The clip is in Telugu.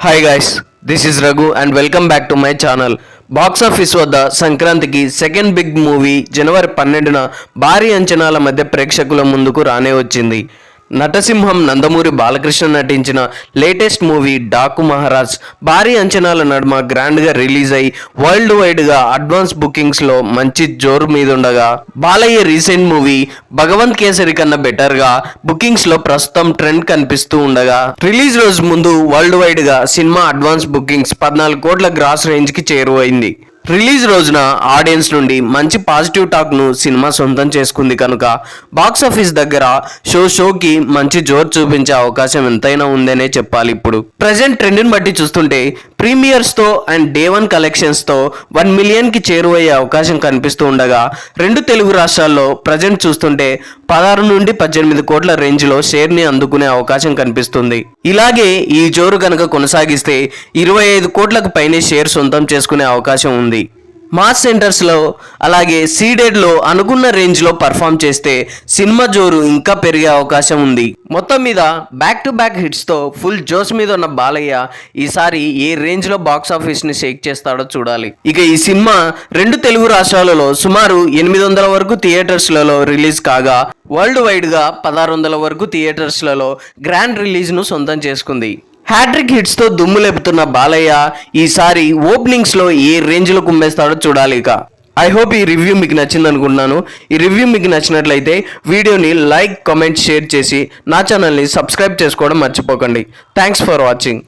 Hi guys, this is Raghu and welcome back to my channel. Box office వద్ద సంక్రాంతికి సెకండ్ బిగ్ మూవీ జనవరి 12న భారీ అంచనాల మధ్య ప్రేక్షకుల ముందుకు రానే వచ్చింది. నటసింహం నందమూరి బాలకృష్ణ నటించిన లేటెస్ట్ మూవీ డాకు మహారాజ్ భారీ అంచనాల నడుమ గ్రాండ్గా రిలీజ్ అయి వరల్డ్ వైడ్గా అడ్వాన్స్ బుకింగ్స్లో మంచి జోరు మీదుండగా, బాలయ్య రీసెంట్ మూవీ భగవంత్ కేసరి కన్నా బెటర్గా బుకింగ్స్లో ప్రస్తుతం ట్రెండ్ కనిపిస్తూ ఉండగా, రిలీజ్ రోజు ముందు వరల్డ్ వైడ్గా సినిమా అడ్వాన్స్ బుకింగ్స్ 14 కోట్ల గ్రాస్ రేంజ్కి చేరువైంది. రిలీజ్ రోజున ఆడియన్స్ నుండి మంచి పాజిటివ్ టాక్ను సినిమా సొంతం చేసుకుంది కనుక బాక్సాఫీస్ దగ్గర షోకి మంచి జోరు చూపించే అవకాశం ఎంతైనా ఉందనే చెప్పాలి. ఇప్పుడు ప్రజెంట్ ట్రెండ్ని బట్టి చూస్తుంటే ప్రీమియర్స్తో అండ్ డే 1 కలెక్షన్స్తో 1 మిలియన్కి చేరువయ్యే అవకాశం కనిపిస్తూ ఉండగా, రెండు తెలుగు రాష్ట్రాల్లో ప్రజెంట్ చూస్తుంటే 16 నుండి 18 కోట్ల రేంజ్లో షేర్ని అందుకునే అవకాశం కనిపిస్తుంది. ఇలాగే ఈ జోరు కనుక కొనసాగిస్తే 25 కోట్లకు పైనే షేర్ సొంతం చేసుకునే అవకాశం ఉంది. మాస్ సెంటర్స్లో అలాగే సీడెడ్లో అనుకున్న రేంజ్లో పర్ఫామ్ చేస్తే సినిమా జోరు ఇంకా పెరిగే అవకాశం ఉంది. మొత్తం మీద బ్యాక్ టు బ్యాక్ హిట్స్తో ఫుల్ జోస్ మీద ఉన్న బాలయ్య ఈసారి ఏ రేంజ్లో బాక్స్ ఆఫీస్ని షేక్ చేస్తాడో చూడాలి. ఇక ఈ సినిమా రెండు తెలుగు రాష్ట్రాలలో సుమారు 800 వరకు థియేటర్స్లలో రిలీజ్ కాగా, వరల్డ్ వైడ్గా 1600 వరకు థియేటర్స్లలో గ్రాండ్ రిలీజ్ను సొంతం చేసుకుంది. హ్యాట్రిక్ హిట్స్తో దుమ్ము లేపుతున్న బాలయ్య ఈసారి ఓపెనింగ్స్లో ఏ రేంజ్లో కుమ్మేస్తాడో చూడాలి. ఇక ఐ హోప్ ఈ రివ్యూ మీకు నచ్చింది అనుకుంటున్నాను. ఈ రివ్యూ మీకు నచ్చినట్లయితే వీడియోని లైక్, కామెంట్, షేర్ చేసి నా ఛానల్ని సబ్స్క్రైబ్ చేసుకోవడం మర్చిపోకండి. Thanks for watching.